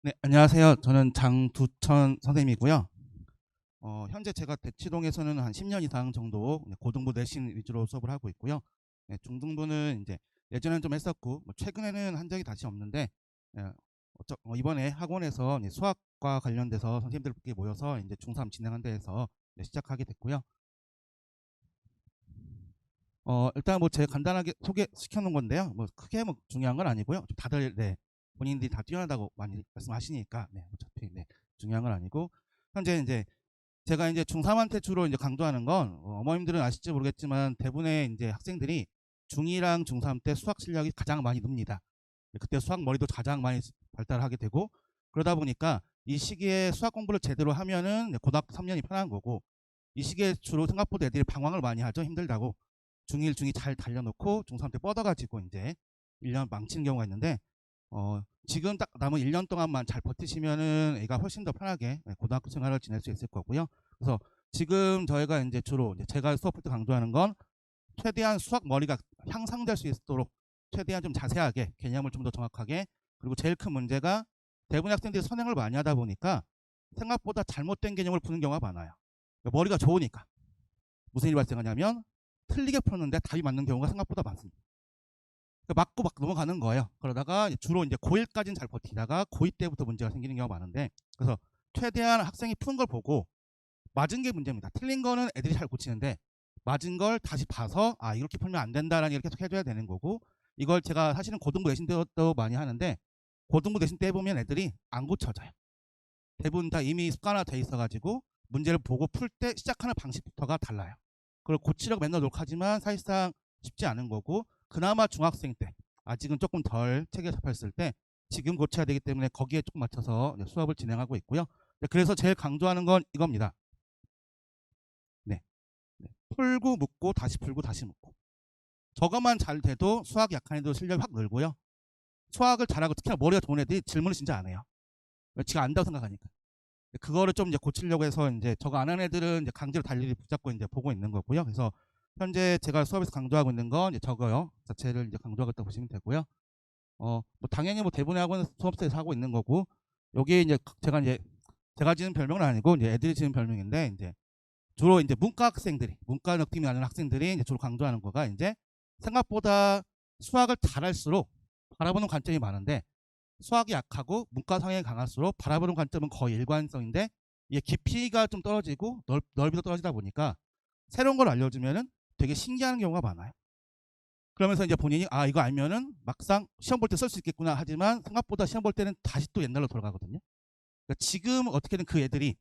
네, 안녕하세요. 저는 장두천 선생님이고요. 현재 제가 대치동에서는 한 10년 이상 정도 고등부 내신 위주로 수업을 하고 있고요. 네, 중등부는 이제 예전에는 좀 했었고, 최근에는 한 적이 다시 없는데, 예, 이번에 학원에서 이제 수학과 관련돼서 선생님들끼리 모여서 이제 중3 진행한 데에서 시작하게 됐고요. 일단 뭐 제가 간단하게 소개시켜 놓은 건데요. 뭐 크게 뭐 중요한 건 아니고요. 다들 네, 본인들이 다 뛰어나다고 많이 말씀하시니까 네, 어차피 네, 중요한 건 아니고 현재 이제 제가 이제 중3한테 주로 이제 강조하는 건 어머님들은 아실지 모르겠지만 대부분의 이제 학생들이 중2랑 중3 때 수학 실력이 가장 많이 늡니다. 그때 수학 머리도 가장 많이 발달하게 되고 그러다 보니까 이 시기에 수학 공부를 제대로 하면은 고등학교 3년이 편한 거고 이 시기에 주로 생각보다 애들이 방황을 많이 하죠. 힘들다고. 중1, 중2 잘 달려놓고 중3 때 뻗어가지고 이제 1년 망치는 경우가 있는데 지금 딱 남은 1년 동안만 잘 버티시면은 애가 훨씬 더 편하게 고등학교 생활을 지낼 수 있을 거고요. 그래서 지금 저희가 이제 주로 이제 제가 수업할 때 강조하는 건 최대한 수학 머리가 향상될 수 있도록 최대한 좀 자세하게 개념을 좀 더 정확하게 그리고 제일 큰 문제가 대부분 학생들이 선행을 많이 하다 보니까 생각보다 잘못된 개념을 푸는 경우가 많아요. 머리가 좋으니까 무슨 일이 발생하냐면 틀리게 풀었는데 답이 맞는 경우가 생각보다 많습니다. 맞고 막 넘어가는 거예요. 그러다가 주로 이제 고1까지는 잘 버티다가 고2 때부터 문제가 생기는 경우가 많은데 그래서 최대한 학생이 푸는 걸 보고 맞은 게 문제입니다. 틀린 거는 애들이 잘 고치는데 맞은 걸 다시 봐서 아 이렇게 풀면 안 된다라는 얘기를 계속 해줘야 되는 거고 이걸 제가 사실은 고등부 내신 때도 많이 하는데 고등부 내신 때 해보면 애들이 안 고쳐져요. 대부분 다 이미 습관화돼 있어가지고 문제를 보고 풀 때 시작하는 방식부터가 달라요. 그걸 고치려고 맨날 노력하지만 사실상 쉽지 않은 거고 그나마 중학생 때 아직은 조금 덜 체계 잡혔을 때 지금 고쳐야 되기 때문에 거기에 조금 맞춰서 수업을 진행하고 있고요. 그래서 제일 강조하는 건 이겁니다. 네. 풀고 묻고 다시 풀고 다시 묻고 저것만 잘 돼도 수학 약한 애도 실력이 확 늘고요. 수학을 잘하고 특히나 머리가 좋은 애들이 질문을 진짜 안 해요. 지가 안다고 생각하니까. 그거를 좀 이제 고치려고 해서 이제 저거 안 하는 애들은 이제 강제로 달리기 붙잡고 이제 보고 있는 거고요. 그래서 현재 제가 수업에서 강조하고 있는 건 이제 저거요 자체를 이제 강조하고 있다고 보시면 되고요. 뭐 당연히 뭐 대부분의 학원 수업에서 하고 있는 거고 여기 이제 제가 지은 별명은 아니고 이제 애들이 지은 별명인데 이제 주로 이제 문과 학생들이 문과 느낌이 나는 학생들이 이제 주로 강조하는 거가 이제 생각보다 수학을 잘할수록 바라보는 관점이 많은데 수학이 약하고 문과 성향이 강할수록 바라보는 관점은 거의 일관성인데 이게 깊이가 좀 떨어지고 넓이도 떨어지다 보니까 새로운 걸 알려주면은 되게 신기한 경우가 많아요. 그러면서 이제 본인이 아 이거 알면은 막상 시험 볼 때 쓸 수 있겠구나 하지만 생각보다 시험 볼 때는 다시 또 옛날로 돌아가거든요. 그러니까 지금 어떻게든 그 애들이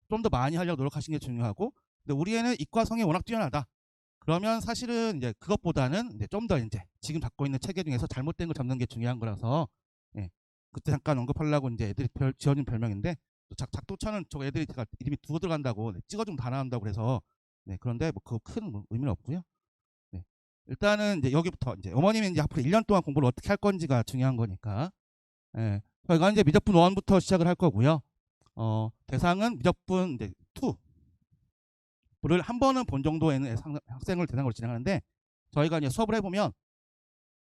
좀 더 많이 하려고 노력하시는 게 중요하고 근데 우리 애는 이과 성이 워낙 뛰어나다. 그러면 사실은 이제 그것보다는 이제 좀 더 이제 지금 갖고 있는 체계 중에서 잘못된 걸 잡는 게 중요한 거라서 예. 그때 잠깐 언급하려고 이제 애들이 지어준 별명인데 작도차는 저 애들이 제가 이름이 두고 들어간다고 찍어주면 다 나온다고 그래서 네, 그런데 뭐 그거 큰 의미는 없고요. 네. 일단은 이제 여기부터 이제 어머님이 이제 앞으로 1년 동안 공부를 어떻게 할 건지가 중요한 거니까 예. 저희가 이제 미적분 1부터 시작을 할 거고요. 대상은 미적분 이제 2를 한 번은 본 정도에는 학생을 대상으로 진행하는데 저희가 이제 수업을 해보면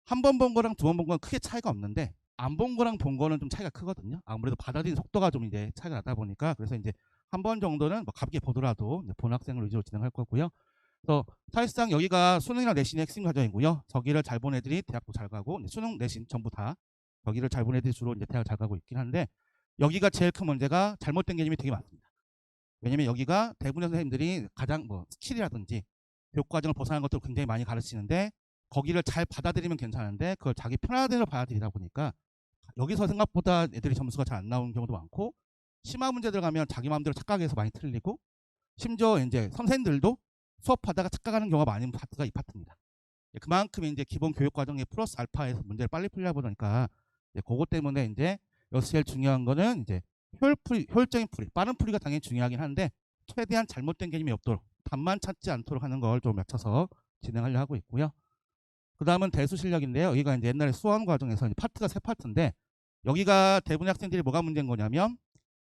한 번 본 거랑 두 번 본 건 크게 차이가 없는데 안 본 거랑 본 거는 좀 차이가 크거든요. 아무래도 받아들이는 속도가 좀 이제 차이가 나다 보니까 그래서 이제 한 번 정도는 뭐 가볍게 보더라도 이제 본 학생을 위주로 진행할 거고요. 그래서 사실상 여기가 수능이나 내신의 핵심 과정이고요. 저기를 잘 본 애들이 대학도 잘 가고 수능 내신 전부 다 여기를 잘 본 애들이 주로 이제 대학 잘 가고 있긴 한데 여기가 제일 큰 문제가 잘못된 개념이 되게 많습니다. 왜냐면 여기가 대부분의 선생님들이 가장 뭐 스킬이라든지 교육과정을 벗어난 것들을 굉장히 많이 가르치는데 거기를 잘 받아들이면 괜찮은데 그걸 자기 편한 대로 받아들이다 보니까 여기서 생각보다 애들이 점수가 잘 안 나오는 경우도 많고 심화 문제 들어가면 자기 마음대로 착각해서 많이 틀리고 심지어 이제 선생님들도 수업하다가 착각하는 경우가 많은 파트가 이 파트입니다. 그만큼 이제 기본 교육 과정에 플러스 알파에서 문제를 빨리 풀려 보니까 그것 때문에 이제 여기서 제일 중요한 거는 이제 효율적인 풀이, 빠른 풀이가 당연히 중요하긴 한데 최대한 잘못된 개념이 없도록 답만 찾지 않도록 하는 걸 좀 맞춰서 진행하려 하고 있고요. 그 다음은 대수 실력인데요. 여기가 이제 옛날에 수험 과정에서 이제 파트가 세 파트인데 여기가 대부분의 학생들이 뭐가 문제인 거냐면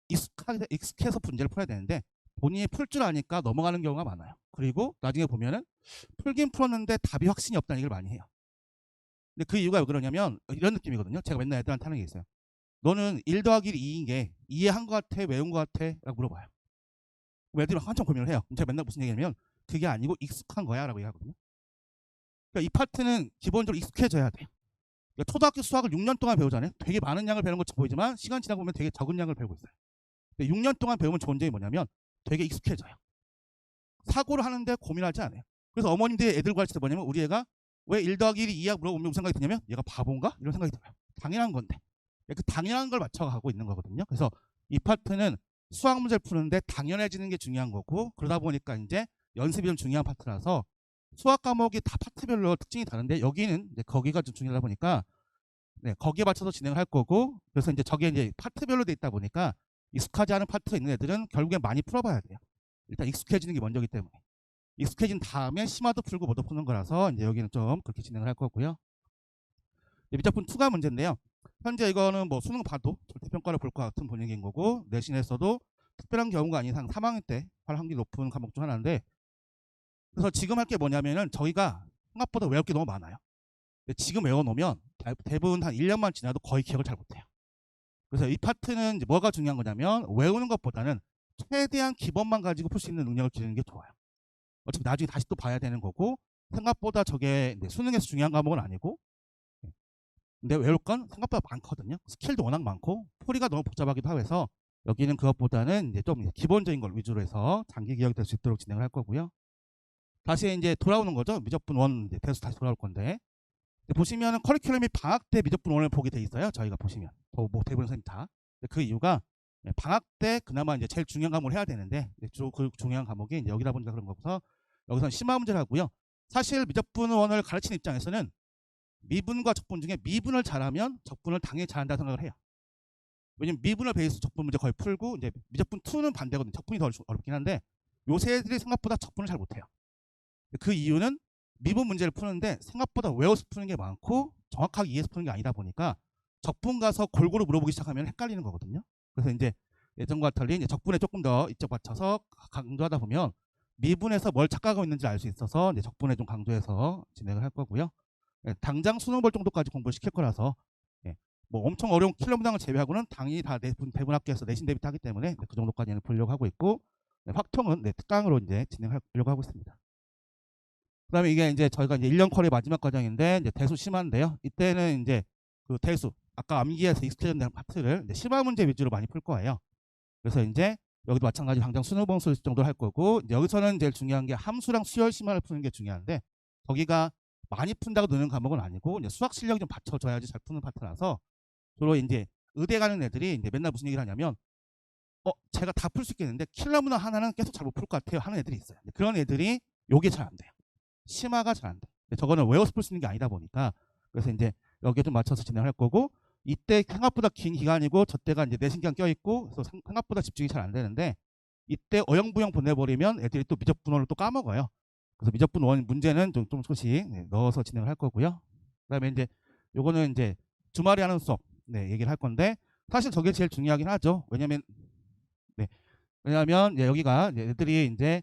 익숙해서 문제를 풀어야 되는데 본인이 풀 줄 아니까 넘어가는 경우가 많아요. 그리고 나중에 보면은 풀긴 풀었는데 답이 확신이 없다는 얘기를 많이 해요. 근데 그 이유가 왜 그러냐면 이런 느낌이거든요. 제가 맨날 애들한테 하는 게 있어요. 너는 1 더하기 1이 2인 게 이해한 것 같아? 외운 것 같아? 라고 물어봐요. 그럼 애들이 한참 고민을 해요. 그럼 제가 맨날 무슨 얘기냐면 그게 아니고 익숙한 거야 라고 얘기하거든요. 그러니까 이 파트는 기본적으로 익숙해져야 돼요. 그러니까 초등학교 수학을 6년 동안 배우잖아요. 되게 많은 양을 배우는 것처럼 보이지만 시간 지나고 보면 되게 적은 양을 배우고 있어요. 근데 6년 동안 배우면 좋은 점이 뭐냐면 되게 익숙해져요. 사고를 하는데 고민하지 않아요. 그래서 어머님들이 애들 가르칠 때 뭐냐면 우리 애가 왜 1 더하기 1이 2야 물어보면 무슨 생각이 드냐면 얘가 바본가? 이런 생각이 들어요. 당연한 건데. 그 당연한 걸 맞춰가고 있는 거거든요. 그래서 이 파트는 수학 문제를 푸는데 당연해지는 게 중요한 거고 그러다 보니까 이제 연습이 좀 중요한 파트라서 수학 과목이 다 파트별로 특징이 다른데 여기는 이제 거기가 좀 중요하다 보니까 네, 거기에 맞춰서 진행을 할 거고 그래서 이제 저게 이제 파트별로 돼 있다 보니까 익숙하지 않은 파트가 있는 애들은 결국엔 많이 풀어봐야 돼요. 일단 익숙해지는 게 먼저기 때문에 익숙해진 다음에 심화도 풀고 뭐도 푸는 거라서 이제 여기는 좀 그렇게 진행을 할 거고요. 미적분 투가 문제인데요. 현재 이거는 뭐 수능 봐도 절대평가를 볼 것 같은 분위기인 거고 내신에서도 특별한 경우가 아닌 이상 3학년 때 할 확률이 높은 과목 중 하나인데 그래서 지금 할 게 뭐냐면은 저희가 생각보다 외울 게 너무 많아요. 지금 외워놓으면 대부분 한 1년만 지나도 거의 기억을 잘 못해요. 그래서 이 파트는 이제 뭐가 중요한 거냐면 외우는 것보다는 최대한 기본만 가지고 풀 수 있는 능력을 기르는 게 좋아요. 어차피 나중에 다시 또 봐야 되는 거고 생각보다 저게 이제 수능에서 중요한 과목은 아니고 근데 외울 건 생각보다 많거든요. 스킬도 워낙 많고 풀이가 너무 복잡하기도 하고 해서 여기는 그것보다는 이제 좀 기본적인 걸 위주로 해서 장기 기억이 될 수 있도록 진행을 할 거고요. 다시 이제 돌아오는 거죠. 미적분 1 이제 대수 다시 돌아올 건데 보시면은 커리큘럼이 방학 때 미적분 1을 보게 돼 있어요. 저희가 보시면 뭐 대부분 선생님 다. 그 이유가 방학 때 그나마 이제 제일 중요한 과목을 해야 되는데 주로 그 중요한 과목이 이제 여기다 보니까 그런 거고서 여기서는 심화 문제를 하고요. 사실 미적분 1을 가르치는 입장에서는 미분과 적분 중에 미분을 잘하면 적분을 당연히 잘한다 생각을 해요. 왜냐면 미분을 베이스 적분 문제 거의 풀고 이제 미적분 2는 반대거든요. 적분이 더 어렵긴 한데 요새 애들이 생각보다 적분을 잘 못해요. 그 이유는 미분 문제를 푸는데 생각보다 외워서 푸는 게 많고 정확하게 이해해서 푸는 게 아니다 보니까 적분 가서 골고루 물어보기 시작하면 헷갈리는 거거든요. 그래서 이제 예전과 달리 이제 적분에 조금 더 이쪽 맞춰서 강조하다 보면 미분에서 뭘 착각하고 있는지 알 수 있어서 이제 적분에 좀 강조해서 진행을 할 거고요. 당장 수능 볼 정도까지 공부를 시킬 거라서 뭐 엄청 어려운 킬러 문항을 제외하고는 당연히 다 대부분 학교에서 내신 대비 하기 때문에 그 정도까지는 보려고 하고 있고 확통은 특강으로 이제 진행하려고 하고 있습니다. 그다음에 이게 이제 저희가 이제 1년 컬의 마지막 과정인데 이제 대수 심화인데요. 이때는 이제 그 대수 아까 암기에서 익숙해진 파트를 이제 심화 문제 위주로 많이 풀 거예요. 그래서 이제 여기도 마찬가지 당장 수능 범수 정도 할 거고 여기서는 제일 중요한 게 함수랑 수열 심화를 푸는 게 중요한데 거기가 많이 푼다고 느는 과목은 아니고 이제 수학 실력이 좀 받쳐줘야지 잘 푸는 파트라서 주로 이제 의대 가는 애들이 이제 맨날 무슨 얘기를 하냐면 제가 다 풀 수 있겠는데 킬러 문항 하나는 계속 잘 못 풀 것 같아요 하는 애들이 있어요. 그런 애들이 요게 잘 안 돼요. 심화가 잘 안 돼. 저거는 외워서 풀 수 있는 게 아니다 보니까 그래서 이제 여기에 좀 맞춰서 진행할 거고 이때 생각보다 긴 기간이고 저 때가 이제 내신 기간 껴있고 그래서 생각보다 집중이 잘 안 되는데 이때 어영부영 보내버리면 애들이 또 미적분원을 또 까먹어요. 그래서 미적분 원 문제는 조금씩 넣어서 진행을 할 거고요. 그다음에 이제 요거는 이제 주말에 하는 수업 얘기를 할 건데 사실 저게 제일 중요하긴 하죠. 왜냐면 여기가 애들이 이제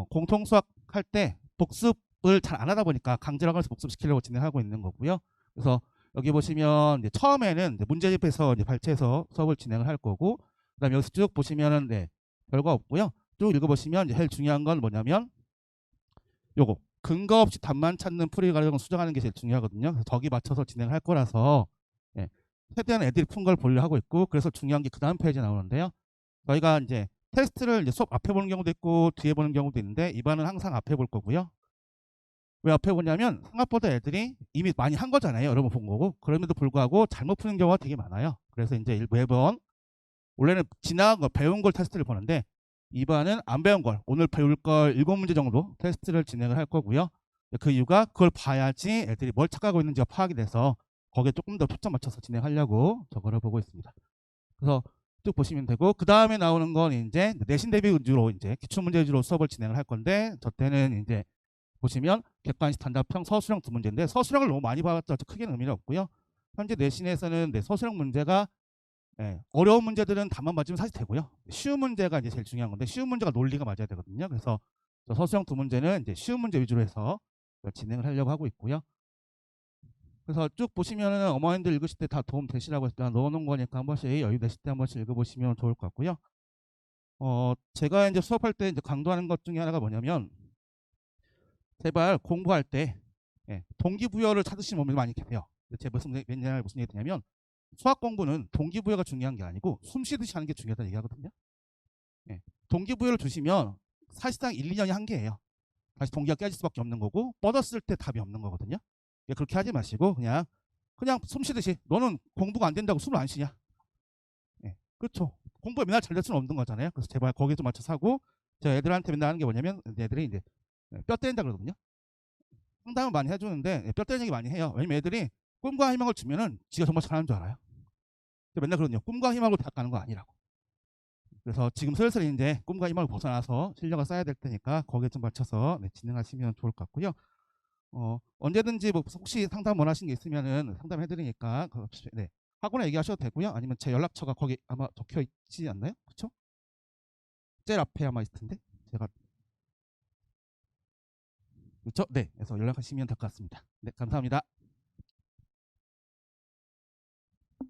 공통 수학 할 때 복습을 잘 안 하다 보니까 강제로 가서 복습시키려고 진행하고 있는 거고요. 그래서 여기 보시면 이제 처음에는 이제 문제집에서 이제 발췌해서 수업을 진행을 할 거고 그다음에 여기서 쭉 보시면은 별거 없고요. 쭉 읽어보시면 이제 제일 중요한 건 뭐냐면 요거 근거 없이 답만 찾는 풀이 과정을 수정하는 게 제일 중요하거든요. 그래서 거기 맞춰서 진행을 할 거라서 최대한 애들이 푼 걸 보려 하고 있고 그래서 중요한 게 그 다음 페이지에 나오는데요. 저희가 이제 테스트를 이제 수업 앞에 보는 경우도 있고 뒤에 보는 경우도 있는데 이반은 항상 앞에 볼 거고요. 왜 앞에 보냐면 생각보다 애들이 이미 많이 한 거잖아요. 여러 번 본 거고 그럼에도 불구하고 잘못 푸는 경우가 되게 많아요. 그래서 이제 매번 원래는 지나간 거 배운 걸 테스트를 보는데 이반은 안 배운 걸 오늘 배울 걸 7문제 정도 테스트를 진행을 할 거고요. 그 이유가 그걸 봐야지 애들이 뭘 착각하고 있는지가 파악이 돼서 거기에 조금 더 초점 맞춰서 진행하려고 저거를 보고 있습니다. 그래서 쭉 보시면 되고 그 다음에 나오는 건 이제 내신 대비 위주로 이제 기출문제 위주로 수업을 진행을 할 건데 저 때는 이제 보시면 객관식 단답형 서술형 2문제인데 서술형을 너무 많이 봐봤자 크게는 의미는 없고요. 현재 내신에서는 서술형 문제가 어려운 문제들은 답만 맞으면 사실 되고요. 쉬운 문제가 이제 제일 중요한 건데 쉬운 문제가 논리가 맞아야 되거든요. 그래서 서술형 2문제는 이제 쉬운 문제 위주로 해서 진행을 하려고 하고 있고요. 그래서 쭉 보시면은 어머님들 읽으실 때 다 도움 되시라고 일단 넣어놓은 거니까 한 번씩 여유 되실 때 한 번씩 읽어보시면 좋을 것 같고요. 제가 이제 수업할 때 이제 강조하는 것 중에 하나가 뭐냐면, 제발 공부할 때 동기부여를 찾으시는 분들이 많이 계세요. 제가 맨날 무슨 얘기 드냐면, 수학 공부는 동기부여가 중요한 게 아니고 숨 쉬듯이 하는 게 중요하다는 얘기하거든요. 동기부여를 주시면 사실상 1, 2년이 한계예요. 다시 동기가 깨질 수밖에 없는 거고, 뻗었을 때 답이 없는 거거든요. 그렇게 하지 마시고 그냥 숨 쉬듯이, 너는 공부가 안 된다고 숨을 안 쉬냐? 그렇죠. 공부에 맨날 잘 될 수는 없는 거잖아요. 그래서 제발 거기에 좀 맞춰서 하고, 제가 애들한테 맨날 하는 게 뭐냐면, 애들이 이제 뼈 때린다 그러거든요. 상담을 많이 해주는데 뼈 때리는 얘기 많이 해요. 왜냐면 애들이 꿈과 희망을 주면은 지가 정말 잘하는 줄 알아요. 맨날 그러거든요. 꿈과 희망으로 대학 가는 거 아니라고. 그래서 지금 슬슬 이제 꿈과 희망을 벗어나서 실력을 쌓아야 될 테니까 거기에 좀 맞춰서 진행하시면 좋을 것 같고요. 언제든지 뭐 혹시 상담 원하시는 게 있으면은 상담해 드리니까 학원에 얘기하셔도 되고요. 아니면 제 연락처가 거기 아마 적혀 있지 않나요? 그렇죠? 제일 앞에 아마 있을 텐데 제가, 그렇죠? 네, 그래서 연락하시면 될 것 같습니다. 네, 감사합니다.